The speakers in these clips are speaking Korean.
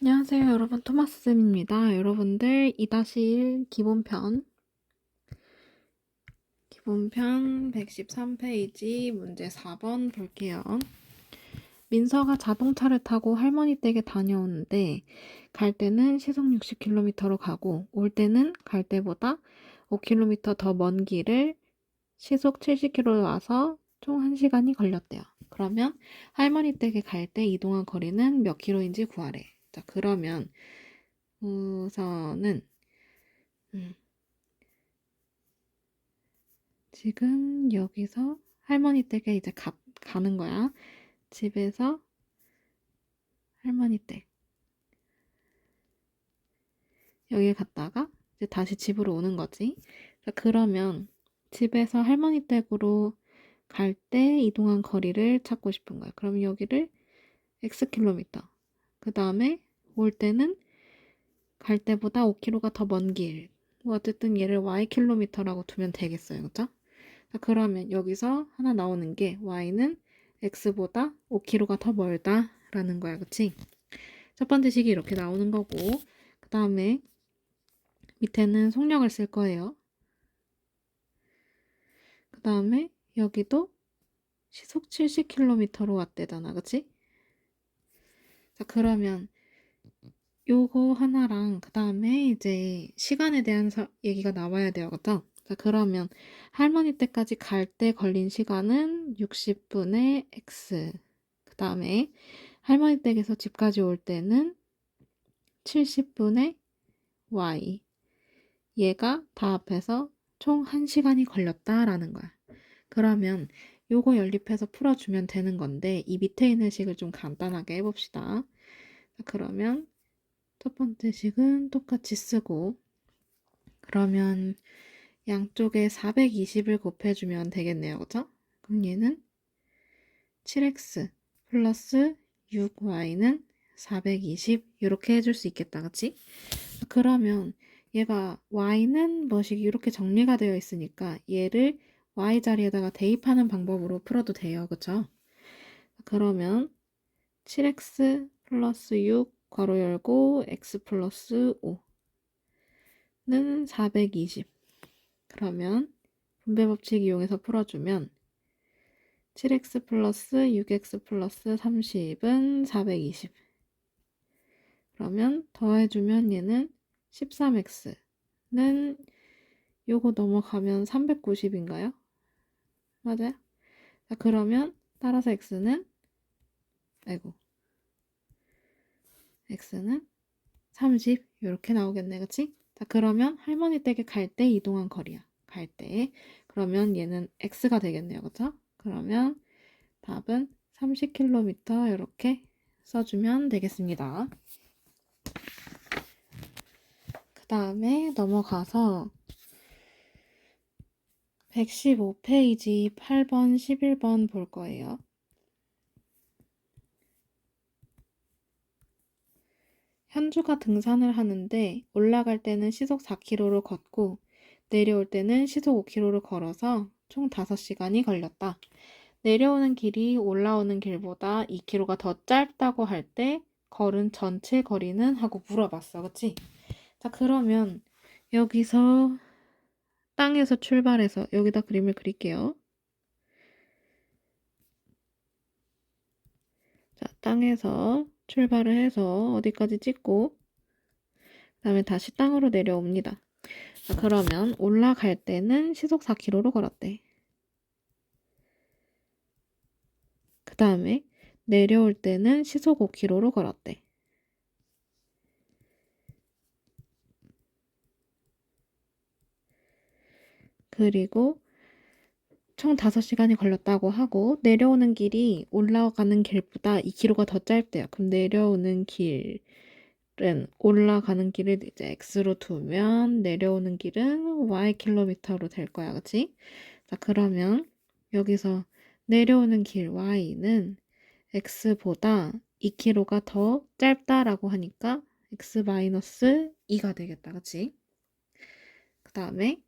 안녕하세요, 여러분. 토마스쌤입니다. 여러분들 2-1 기본편 113페이지 문제 4번 볼게요. 민서가 자동차를 타고 할머니 댁에 다녀오는데 갈 때는 시속 60km로 가고 올 때는 갈 때보다 5km 더 먼 길을 시속 70km로 와서 총 1시간이 걸렸대요. 그러면 할머니 댁에 갈 때 이동한 거리는 몇 킬로인지 구하래. 자, 그러면 우선은 지금 여기서 할머니 댁에 이제 가는 거야. 집에서 할머니 댁. 여기 갔다가 이제 다시 집으로 오는 거지. 자, 그러면 집에서 할머니 댁으로 갈 때 이동한 거리를 찾고 싶은 거야. 그럼 여기를 X킬로미터. 그 다음에 올 때는 갈 때보다 5km가 더 먼 길. 뭐 어쨌든 얘를 Y킬로미터라고 두면 되겠어요. 그죠? 자, 그러면 여기서 하나 나오는 게 Y는 X보다 5km가 더 멀다라는 거야. 그치? 첫 번째 식이 이렇게 나오는 거고 그 다음에 밑에는 속력을 쓸 거예요. 그 다음에 여기도 시속 70km로 왔대잖아. 그치? 자, 그러면 요거 하나랑 그 다음에 이제 시간에 대한 얘기가 나와야 돼요. 그죠? 자, 그러면 할머니 댁까지 갈 때 걸린 시간은 60분의 X. 그 다음에 할머니 댁에서 집까지 올 때는 70분의 Y. 얘가 다 합해서 총 1시간이 걸렸다라는 거야. 그러면 요거 연립해서 풀어주면 되는 건데 이 밑에 있는 식을 좀 간단하게 해봅시다. 자, 그러면 첫 번째 식은 똑같이 쓰고 그러면 양쪽에 420을 곱해주면 되겠네요. 그죠? 그럼 얘는 7x 플러스 6y는 420 이렇게 해줄 수 있겠다. 그치? 그러면 얘가 y는 뭐식 이렇게 정리가 되어 있으니까 얘를 y 자리에다가 대입하는 방법으로 풀어도 돼요. 그쵸? 그러면 7x 플러스 6 괄호 열고 x 플러스 5는 420. 그러면 분배 법칙 이용해서 풀어주면 7x 플러스 6x 플러스 30은 420. 그러면 더해주면 얘는 13x는 요거 넘어가면 390인가요? 맞아요? 자, 그러면 따라서 x는 30 이렇게 나오겠네. 그치? 자, 그러면 할머니 댁에 갈 때 이동한 거리야. 갈 때. 그러면 얘는 x가 되겠네요. 그쵸? 그러면 답은 30km 이렇게 써주면 되겠습니다. 그 다음에 넘어가서 115페이지 8번, 11번 볼 거예요. 현주가 등산을 하는데 올라갈 때는 시속 4km로 걷고 내려올 때는 시속 5km를 걸어서 총 5시간이 걸렸다. 내려오는 길이 올라오는 길보다 2km가 더 짧다고 할 때 걸은 전체 거리는? 하고 물어봤어. 그치? 자, 그러면 여기서 땅에서 출발해서 여기다 그림을 그릴게요. 자, 땅에서 출발을 해서 어디까지 찍고 그 다음에 다시 땅으로 내려옵니다. 자, 그러면 올라갈 때는 시속 4km로 걸었대. 그 다음에 내려올 때는 시속 5km로 걸었대. 그리고 총 5시간이 걸렸다고 하고 내려오는 길이 올라가는 길보다 2km가 더 짧대요. 그럼 내려오는 길은 올라가는 길을 이제 x로 두면 내려오는 길은 y킬로미터로 될 거야. 그치? 자, 그러면 여기서 내려오는 길 y는 x보다 2km가 더 짧다라고 하니까 x-2가 되겠다. 그치? 그 다음에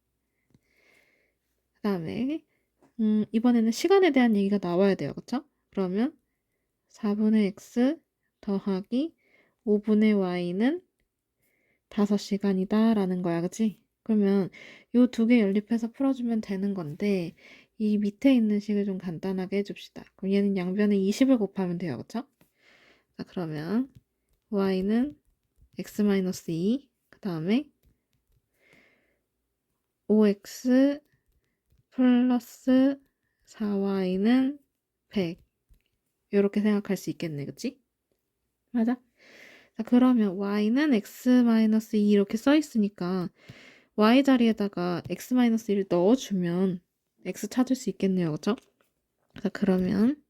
이번에는 시간에 대한 얘기가 나와야 돼요. 그쵸? 그러면 4분의 x 더하기 5분의 y는 5시간이다 라는 거야, 그치? 그러면 요 두 개 연립해서 풀어주면 되는 건데 이 밑에 있는 식을 좀 간단하게 해줍시다. 그럼 얘는 양변에 20을 곱하면 돼요, 그쵸? 자, 그러면 y는 x-2, 그 다음에 5x 플러스 4y는 100 이렇게 생각할 수 있겠네, 그치? 맞아? 자, 그러면 y는 x-2 이렇게 써 있으니까 y 자리에다가 x-1을 넣어주면 x 찾을 수 있겠네요, 그쵸? 자, 그러면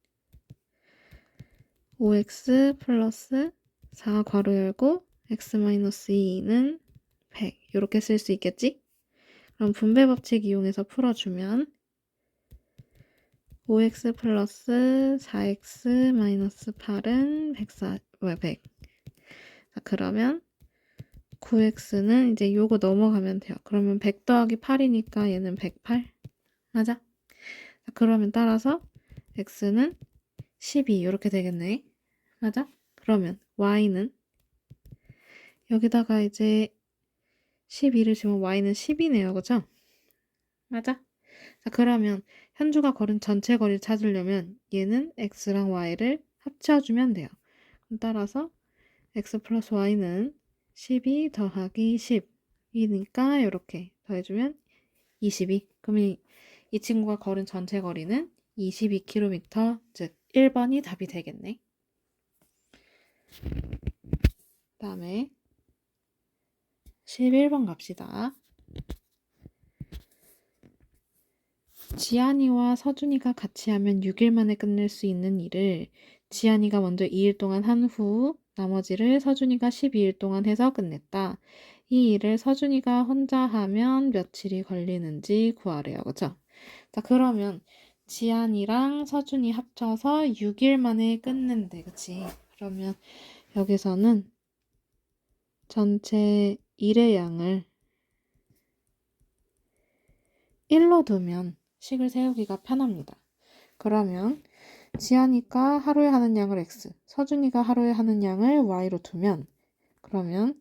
5x 플러스 4 괄호 열고 x-2는 100 이렇게 쓸 수 있겠지? 그럼 분배 법칙 이용해서 풀어주면 5x 플러스 4x 마이너스 8은 100. 자, 그러면 9x는 이제 요거 넘어가면 돼요. 그러면 100 더하기 8이니까 얘는 108. 맞아? 자, 그러면 따라서 x는 12 이렇게 되겠네. 맞아? 그러면 y는 여기다가 이제 12를 주면 y는 10이네요. 그죠? 맞아? 자, 그러면 현주가 걸은 전체 거리를 찾으려면 얘는 x랑 y를 합쳐주면 돼요. 그럼 따라서 x 플러스 y는 12 더하기 10이니까 이렇게 더해주면 22. 그러면 이 친구가 걸은 전체 거리는 22km, 즉 1번이 답이 되겠네. 다음에 11번 갑시다. 지안이와 서준이가 같이 하면 6일 만에 끝낼 수 있는 일을 지안이가 먼저 2일 동안 한 후 나머지를 서준이가 12일 동안 해서 끝냈다. 이 일을 서준이가 혼자 하면 며칠이 걸리는지 구하래요. 그죠? 자, 그러면 지안이랑 서준이 합쳐서 6일 만에 끝낸대. 그치? 그러면 여기서는 전체 일의 양을 1로 두면 식을 세우기가 편합니다. 그러면 지안이가 하루에 하는 양을 x, 서준이가 하루에 하는 양을 y로 두면 그러면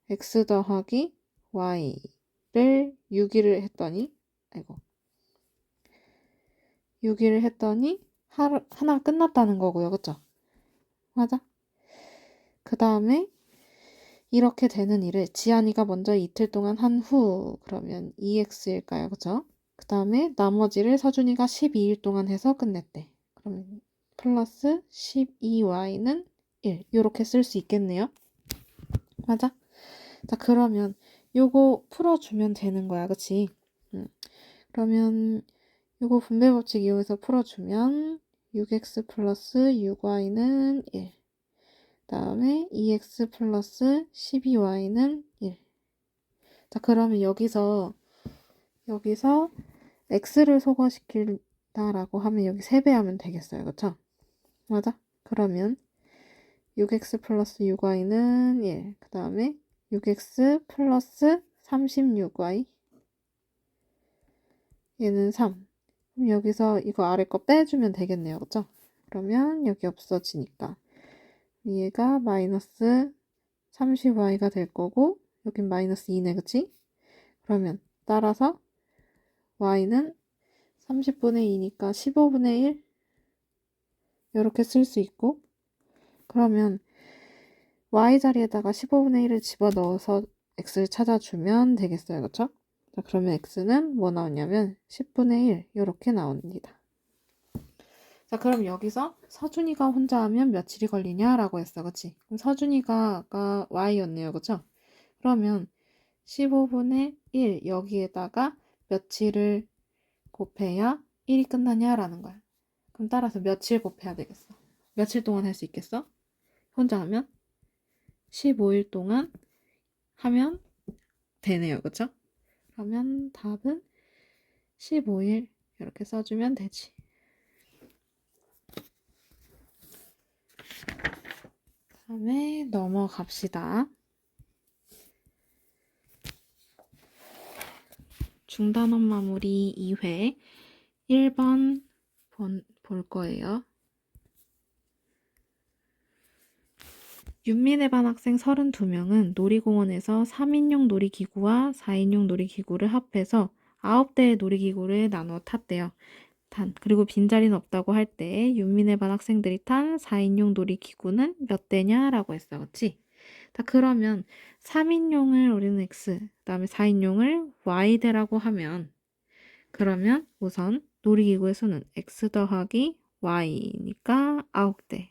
x 더하기 y를 6일을 했더니 6일을 했더니 하나 끝났다는 거고요. 그쵸? 맞아? 그 다음에 이렇게 되는 일을 지안이가 먼저 이틀 동안 한 후 그러면 2x일까요? 그쵸? 그 다음에 나머지를 서준이가 12일 동안 해서 끝냈대. 그러면 플러스 12y는 1 이렇게 쓸 수 있겠네요. 맞아? 자, 그러면 요거 풀어주면 되는 거야. 그치? 그러면 요거 분배 법칙 이용해서 풀어주면 6x 플러스 6y는 1. 다음에 2x 플러스 12y는 1. 자, 그러면 여기서 x를 소거시킨다라고 하면 여기 3배 하면 되겠어요. 그쵸? 맞아? 그러면 6x 플러스 6y는 1. 그 다음에 6x 플러스 36y 얘는 3. 그럼 여기서 이거 아래 거 빼주면 되겠네요. 그쵸? 그러면 여기 없어지니까 얘가 마이너스 30y가 될 거고 여긴 마이너스 2네. 그치? 그러면 따라서 y는 30분의 2니까 15분의 1 이렇게 쓸 수 있고 그러면 y 자리에다가 15분의 1을 집어넣어서 x를 찾아주면 되겠어요. 그쵸? 자, 그러면 x는 뭐 나오냐면 10분의 1 이렇게 나옵니다. 자, 그럼 여기서 서준이가 혼자 하면 며칠이 걸리냐라고 했어. 그치? 그럼 서준이가 아까 y였네요. 그쵸? 그러면 15분의 1 여기에다가 며칠을 곱해야 1이 끝나냐라는 거야. 그럼 따라서 며칠 곱해야 되겠어. 며칠 동안 할 수 있겠어? 혼자 하면 15일 동안 하면 되네요. 그쵸? 그러면 답은 15일 이렇게 써주면 되지. 다음에 넘어갑시다. 중단원 마무리 2회 1번 볼 거예요. 윤미래 반 학생 32명은 놀이공원에서 3인용 놀이기구와 4인용 놀이기구를 합해서 9대의 놀이기구를 나누어 탔대요. 그리고 빈자리는 없다고 할 때 윤미래 반 학생들이 탄 4인용 놀이기구는 몇 대냐라고 했어. 그치? 자, 그러면 3인용을 우리는 X, 그 다음에 4인용을 Y대라고 하면 그러면 우선 놀이기구의 수는 X 더하기 Y니까 9대.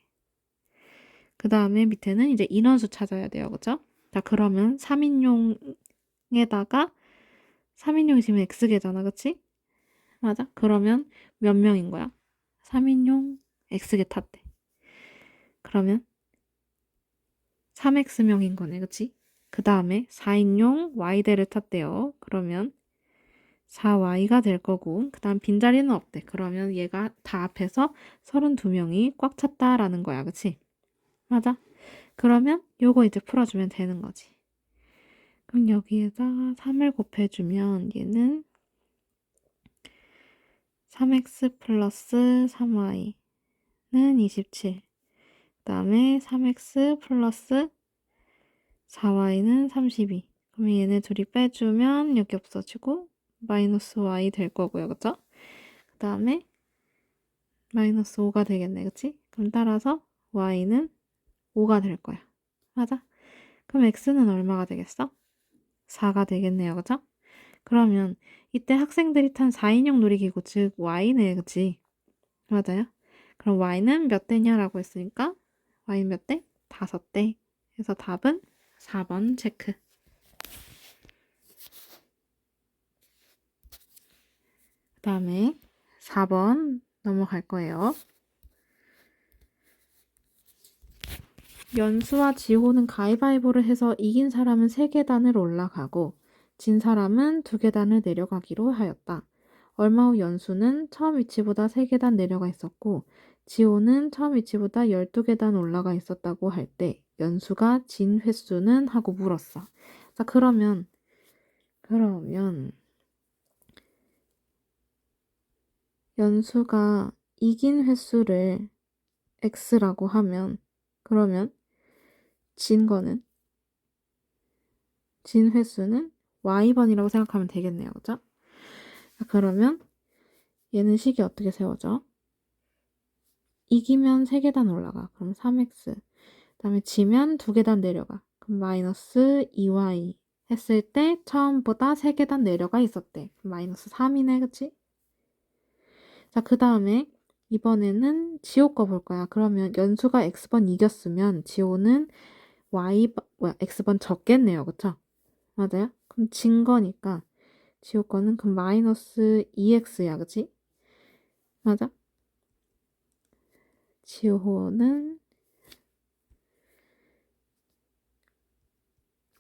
그 다음에 밑에는 이제 인원수 찾아야 돼요. 그죠? 자, 그러면 3인용에다가 3인용이 지금 X개잖아. 그치? 맞아? 그러면 몇 명인 거야? 3인용 X개 탔대. 그러면 3X명인 거네. 그치? 그 다음에 4인용 Y대를 탔대요. 그러면 4Y가 될 거고 그 다음 빈자리는 없대. 그러면 얘가 다 합해서 32명이 꽉 찼다라는 거야. 그치? 맞아? 그러면 요거 이제 풀어주면 되는 거지. 그럼 여기에다 3을 곱해주면 얘는 3x 플러스 3y는 27. 그 다음에 3x 플러스 4y는 32. 그러면 얘네 둘이 빼주면 여기 없어지고 마이너스 y 될 거고요. 그쵸? 그 다음에 마이너스 5가 되겠네. 그치? 그럼 따라서 y는 5가 될 거야. 맞아? 그럼 x는 얼마가 되겠어? 4가 되겠네요. 그죠? 그러면 이때 학생들이 탄 4인용 놀이기구 즉 y네. 그치? 맞아요? 그럼 y는 몇 대냐라고 했으니까 y는 몇 대? 5대. 그래서 답은 4번 체크. 그 다음에 4번 넘어갈 거예요. 연수와 지호는 가위바위보를 해서 이긴 사람은 3계단을 올라가고 진 사람은 2계단을 내려가기로 하였다. 얼마 후 연수는 처음 위치보다 3계단 내려가 있었고 지호는 처음 위치보다 12계단 올라가 있었다고 할 때 연수가 진 횟수는 하고 물었어. 자, 그러면 연수가 이긴 횟수를 x라고 하면 그러면 진 횟수는 y번이라고 생각하면 되겠네요. 그죠? 자, 그러면 얘는 식이 어떻게 세워져? 이기면 3계단 올라가. 그럼 3x. 그 다음에 지면 2계단 내려가. 그럼 마이너스 2y 했을 때 처음보다 3계단 내려가 있었대. 그럼 마이너스 3이네. 그치? 자, 그 다음에 이번에는 지호 거 볼 거야. 그러면 연수가 x번 이겼으면 지호는 x번 적겠네요. 그쵸? 맞아요? 그럼 진 거니까 지호 거는 그럼 마이너스 2x야. 그치? 맞아? 지호는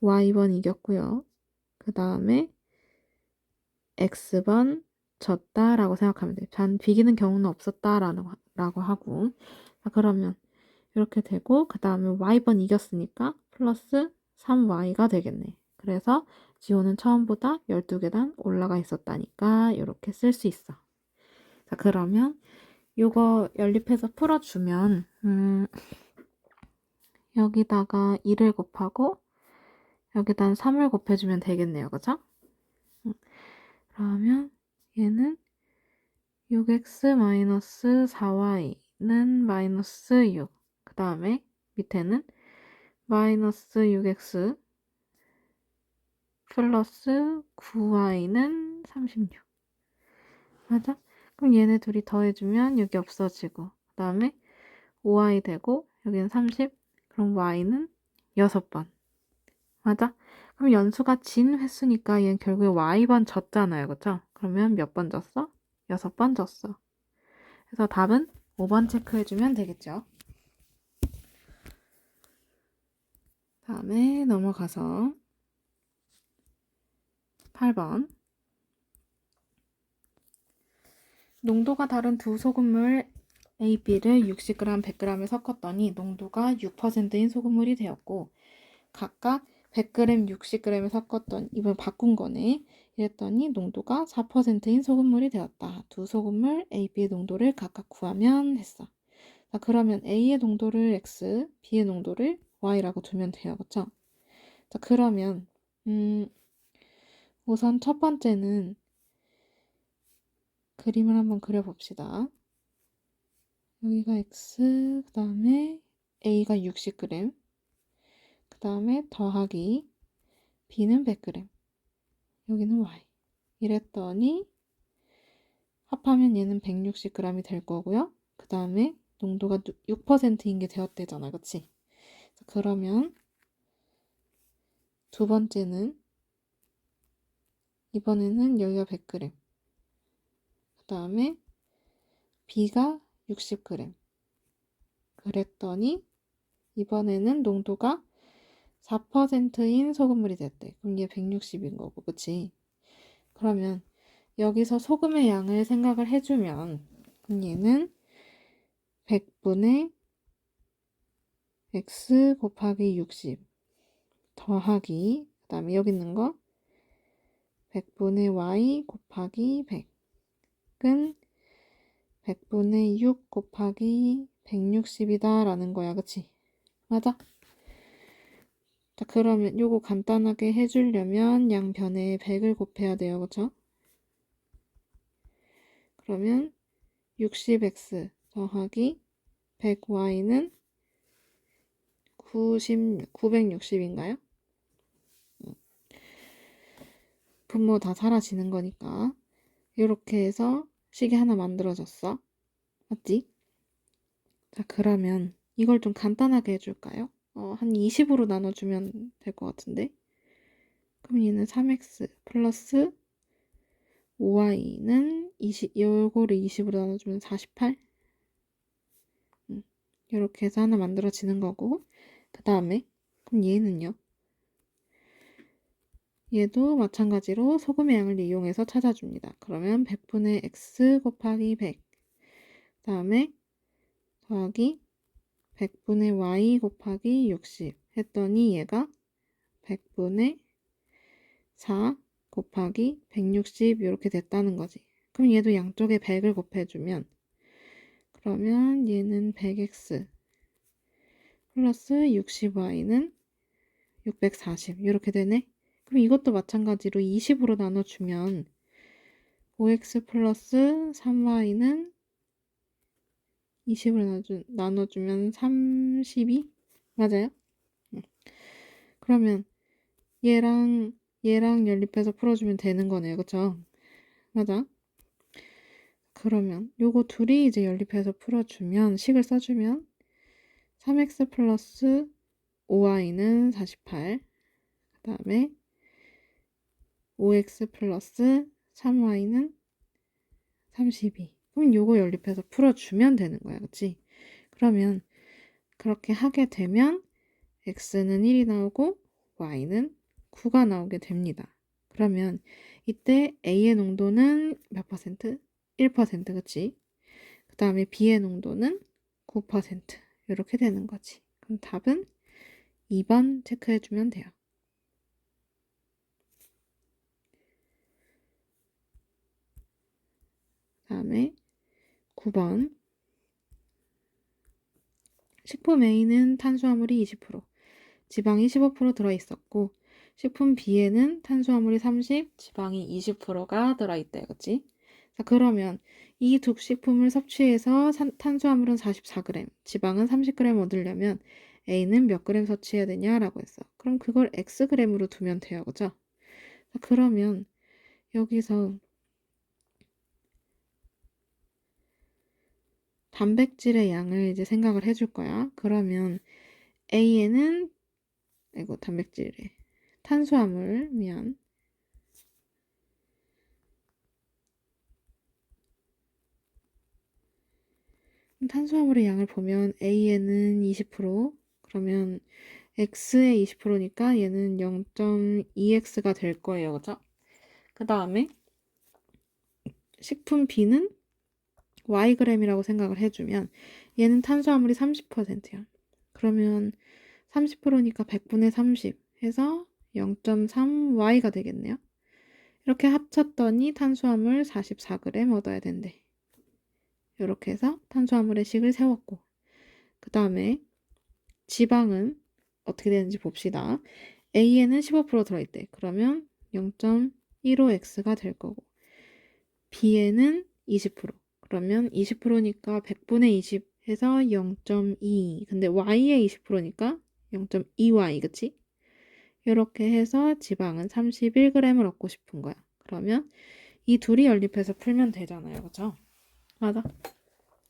y번 이겼고요. 그 다음에 x번 졌다라고 생각하면 돼요. 단 비기는 경우는 없었다라고 하고. 자, 그러면 이렇게 되고 그 다음에 y번 이겼으니까 플러스 3y가 되겠네. 그래서 지호는 처음보다 12계단 올라가 있었다니까 이렇게 쓸 수 있어. 자, 그러면 요거 연립해서 풀어주면 여기다가 2를 곱하고 여기다 3을 곱해주면 되겠네요. 그죠? 그러면 얘는 6x-4y는 마이너스 6. 그 다음에 밑에는 마이너스 6x 플러스 9y는 36. 맞아? 그럼 얘네 둘이 더해주면 여기 없어지고 그 다음에 5y 되고 여기는 30. 그럼 y는 6번. 맞아? 그럼 연수가 진 횟수니까 얘는 결국에 y번 졌잖아요. 그쵸? 그러면 몇 번 졌어? 6번 졌어. 그래서 답은 5번 체크해주면 되겠죠. 다음에 넘어가서 8번. 농도가 다른 두 소금물 A, B를 60g, 100g에 섞었더니 농도가 6%인 소금물이 되었고 각각 100g, 60g에 섞었더니 이번 바꾼 거네. 이랬더니 농도가 4%인 소금물이 되었다. 두 소금물 A, B의 농도를 각각 구하면 했어. 자, 그러면 A의 농도를 X, B의 농도를 Y라고 두면 돼요. 그쵸? 자, 그러면 우선 첫 번째는 그림을 한번 그려봅시다. 여기가 X, 그 다음에 A가 60g, 그 다음에 더하기 B는 100g, 여기는 Y. 이랬더니 합하면 얘는 160g이 될 거고요. 그 다음에 농도가 6%인 게 되었대잖아. 그치? 그러면 두 번째는 이번에는 여기가 100g, 그 다음에 B가 60g. 그랬더니 이번에는 농도가 4%인 소금물이 됐대. 그럼 얘 160인 거고, 그치? 그러면 여기서 소금의 양을 생각을 해주면 그럼 얘는 100분의 x 곱하기 60 더하기 그 다음에 여기 있는 거 100분의 y 곱하기 100은 100분의 6 곱하기 160이다 라는 거야. 그치? 맞아? 자, 그러면 요거 간단하게 해주려면 양변에 100을 곱해야 돼요. 그쵸? 그러면 60x 더하기 100y는 960인가요? 분모 다 사라지는 거니까 이렇게 해서 식이 하나 만들어졌어. 맞지? 자, 그러면 이걸 좀 간단하게 해줄까요? 한 20으로 나눠주면 될 것 같은데. 그럼 얘는 3x 플러스 5y는 20, 요거를 20으로 나눠주면 48. 이렇게 해서 하나 만들어지는 거고. 그 다음에 그럼 얘는요? 얘도 마찬가지로 소금의 양을 이용해서 찾아줍니다. 그러면 100분의 x 곱하기 100. 그 다음에 더하기 100분의 y 곱하기 60 했더니 얘가 100분의 4 곱하기 160 이렇게 됐다는 거지. 그럼 얘도 양쪽에 100을 곱해주면 그러면 얘는 100x 플러스 60y는 640 이렇게 되네. 그럼 이것도 마찬가지로 20으로 나눠주면 5x 플러스 3y는 20을 나눠주면 32? 맞아요? 그러면 얘랑 연립해서 풀어주면 되는 거네요. 그쵸? 맞아? 그러면 요거 둘이 이제 연립해서 풀어주면 식을 써주면 3x 플러스 5y는 48, 그 다음에 5x 플러스 3y는 32. 그럼 요거 연립해서 풀어주면 되는 거야. 그치? 그러면 그렇게 하게 되면 x는 1이 나오고 y는 9가 나오게 됩니다. 그러면 이때 A의 농도는 몇 퍼센트? 1%, 그치? 그 다음에 B의 농도는 9%. 이렇게 되는 거지. 그럼 답은 2번 체크해주면 돼요. 그 다음에 9번. 식품 A는 탄수화물이 20%, 지방이 15% 들어있었고, 식품 B에는 탄수화물이 30, 지방이 20%가 들어있대. 그치? 자, 그러면 이 두 식품을 섭취해서 탄수화물은 44g, 지방은 30g 얻으려면 A는 몇 그램 섭취해야 되냐라고 했어. 그럼 그걸 Xg으로 두면 돼요. 그죠? 자, 그러면 여기서 단백질의 양을 이제 생각을 해줄 거야. 그러면 A에는 이거 단백질에 탄수화물 미안 탄수화물의 양을 보면 A에는 20%, 그러면 X의 20%니까 얘는 0.2X가 될 거예요. 그죠? 그 다음에 식품 B는 Yg이라고 생각을 해주면 얘는 탄수화물이 30%야. 그러면 30%니까 100분의 30 해서 0.3Y가 되겠네요. 이렇게 합쳤더니 탄수화물 44g 얻어야 된대. 이렇게 해서 탄수화물의 식을 세웠고, 그 다음에 지방은 어떻게 되는지 봅시다. A에는 15% 들어있대. 그러면 0.15x가 될 거고 B에는 20%. 그러면 20%니까 100분의 20 해서 0.2. 근데 Y에 20%니까 0.2Y, 그치? 이렇게 해서 지방은 31g을 얻고 싶은 거야. 그러면 이 둘이 연립해서 풀면 되잖아요. 그죠? 맞아.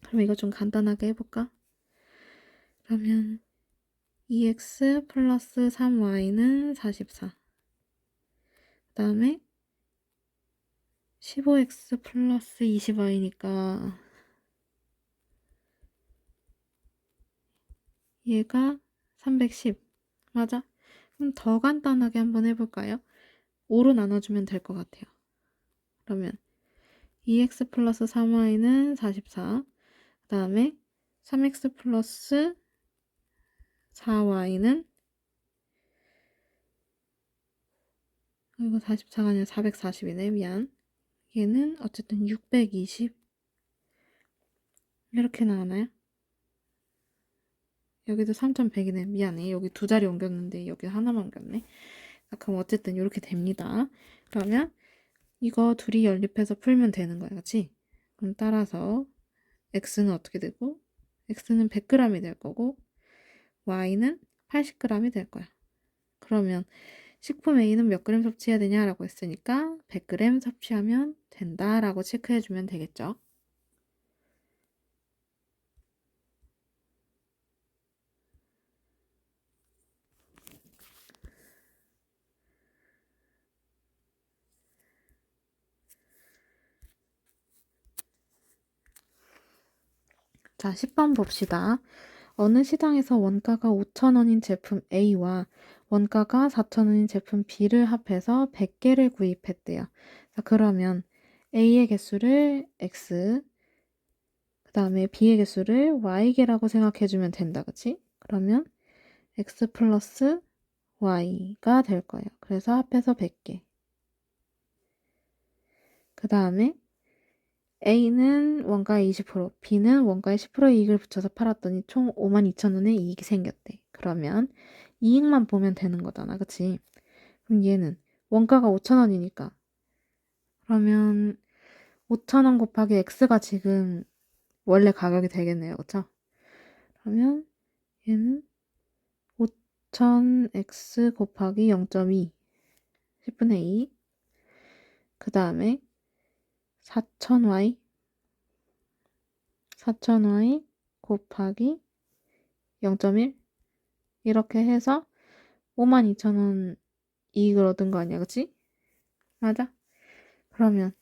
그럼 이거 좀 간단하게 해볼까? 그러면 2x 플러스 3y는 44. 그 다음에 15x 플러스 20y니까 얘가 310. 맞아? 그럼 더 간단하게 한번 해볼까요? 5로 나눠주면 될 것 같아요. 그러면 2x 플러스 3y는 44. 그 다음에 3x 플러스 4y는 이거 44가 아니라 440이네. 미안. 얘는 어쨌든 620 이렇게 나오나요? 여기도 3100이네. 미안해. 여기 두 자리 옮겼는데 여기 하나만 옮겼네. 그럼 어쨌든 이렇게 됩니다. 그러면 이거 둘이 연립해서 풀면 되는 거야. 그치? 그럼 따라서 x는 어떻게 되고 x는 100g이 될 거고 y는 80g이 될 거야. 그러면 식품 A는 몇 그램 섭취해야 되냐라고 했으니까 100g 섭취하면 된다라고 체크해주면 되겠죠. 자, 10번 봅시다. 어느 시장에서 원가가 5,000원인 제품 A와 원가가 4,000원인 제품 B를 합해서 100개를 구입했대요. 자, 그러면 A의 개수를 X, 그 다음에 B의 개수를 Y개라고 생각해주면 된다. 그치? 그러면 X 플러스 Y가 될 거예요. 그래서 합해서 100개. 그 다음에 A는 원가의 20%, B는 원가의 10% 이익을 붙여서 팔았더니 총 52,000원의 이익이 생겼대. 그러면 이익만 보면 되는 거잖아. 그치? 그럼 얘는 원가가 5,000원이니까 그러면 5,000원 곱하기 X가 지금 원래 가격이 되겠네요. 그쵸? 그러면 얘는 5,000X 곱하기 0.2 10분의 2 그 다음에 4,000Y 곱하기 0.1 이렇게 해서 52,000원 이익을 얻은 거 아니야, 그치? 맞아? 그러면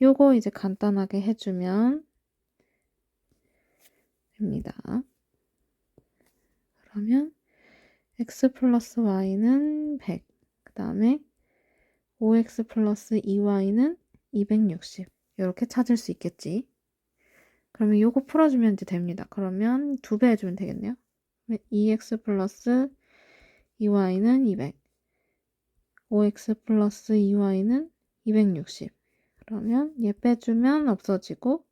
요거 이제 간단하게 해주면 됩니다. 그러면 x 플러스 y는 100, 그 다음에 5x 플러스 2y는 260 이렇게 찾을 수 있겠지. 그러면 요거 풀어주면 이제 됩니다. 그러면 2배 해주면 되겠네요. 2x 플러스 2y는 200, 5x 플러스 2y는 260 그러면 얘 빼주면 없어지고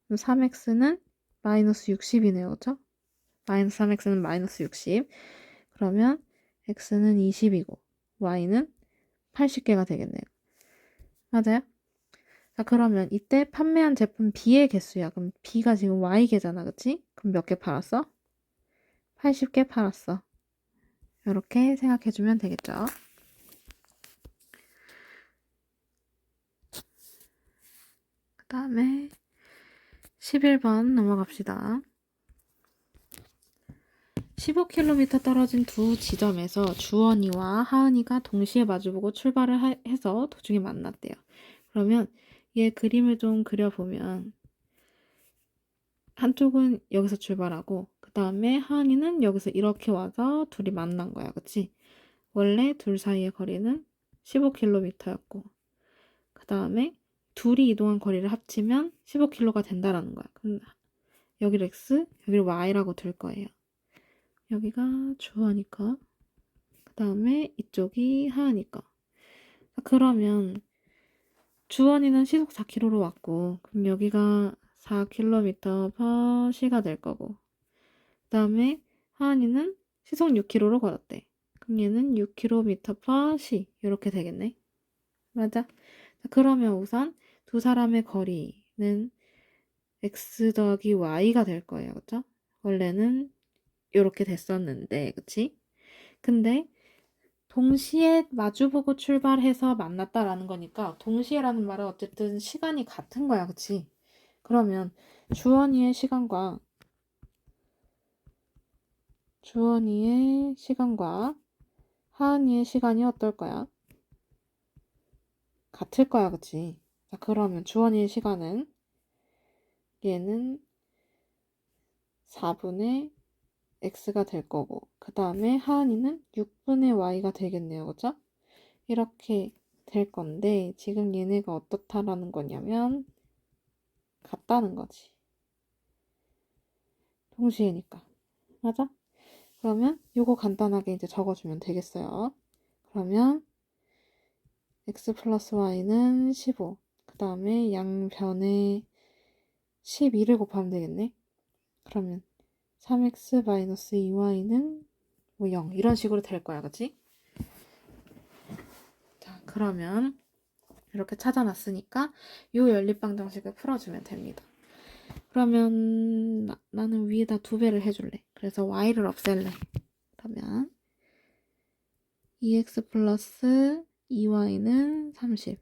3x는 마이너스 60이네요. 그쵸? 마이너스 3x는 마이너스 60 그러면 x는 20이고 y는 80개가 되겠네요. 맞아요? 자, 그러면 이때 판매한 제품 B의 개수야. 그럼 B가 지금 Y개잖아. 그치? 그럼 몇 개 팔았어? 80개 팔았어. 이렇게 생각해주면 되겠죠. 그 다음에 11번 넘어갑시다. 15km 떨어진 두 지점에서 주원이와 하은이가 동시에 마주보고 출발을 해서 도중에 만났대요. 그러면 얘 그림을 좀 그려보면 한쪽은 여기서 출발하고 그 다음에 하은이는 여기서 이렇게 와서 둘이 만난 거야. 그치? 원래 둘 사이의 거리는 15km였고 그 다음에 둘이 이동한 거리를 합치면 15km가 된다라는 거야. 그럼 여기를 X, 여기를 Y라고 둘 거예요. 여기가 주원이니까 그 다음에 이쪽이 하은이니까 그러면 주원이는 시속 4km로 왔고 그럼 여기가 4km/s가 될 거고 그 다음에 하은이는 시속 6km로 걸었대. 그럼 얘는 6km/시 이렇게 되겠네. 맞아. 자, 그러면 우선 두 사람의 거리는 x 더하기 y가 될 거예요. 그쵸? 원래는 이렇게 됐었는데, 그치? 근데 동시에 마주보고 출발해서 만났다라는 거니까 동시에라는 말은 어쨌든 시간이 같은 거야. 그치? 그러면 주원이의 시간과 하은이의 시간이 어떨 거야? 같을 거야. 그치? 자, 그러면 주원이의 시간은 얘는 4분의 x가 될 거고 그 다음에 하은이는 6분의 y가 되겠네요. 그죠? 이렇게 될 건데 지금 얘네가 어떻다라는 거냐면 같다는 거지. 동시에니까. 맞아? 그러면 요거 간단하게 이제 적어주면 되겠어요. 그러면 x 플러스 y는 15. 그 다음에 양변에 12를 곱하면 되겠네. 그러면 3x 마이너스 2y는 뭐 0. 이런 식으로 될 거야. 그치? 자, 그러면 이렇게 찾아놨으니까 요 연립방정식을 풀어주면 됩니다. 그러면 나는 위에다 2배를 해줄래. 그래서 y를 없앨래. 그러면 2x 플러스 2y는 30.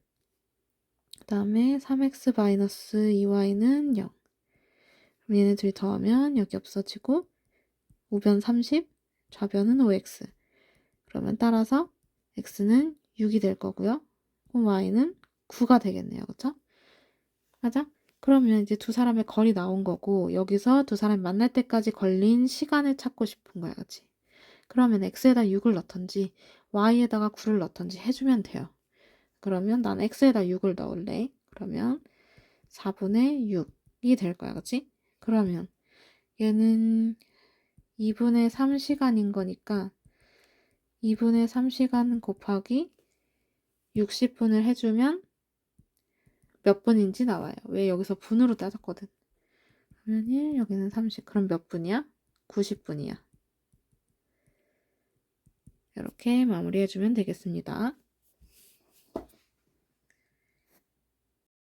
그 다음에 3x 마이너스 2y는 0. 그럼 얘네 둘이 더하면 여기 없어지고 우변 30, 좌변은 5x. 그러면 따라서 x는 6이 될 거고요. 그럼 y는 9가 되겠네요. 그쵸? 맞아? 그러면 이제 두 사람의 거리 나온 거고 여기서 두 사람이 만날 때까지 걸린 시간을 찾고 싶은 거야. 그치? 그러면 x에다 6을 넣던지 y에다가 9를 넣던지 해주면 돼요. 그러면 난 x에다 6을 넣을래. 그러면 4분의 6이 될 거야. 그치? 그러면 얘는 2분의 3시간인 거니까 2분의 3시간 곱하기 60분을 해주면 몇 분인지 나와요. 왜 여기서 분으로 따졌거든. 그러면 1, 여기는 30. 그럼 몇 분이야? 90분이야. 이렇게 마무리해주면 되겠습니다.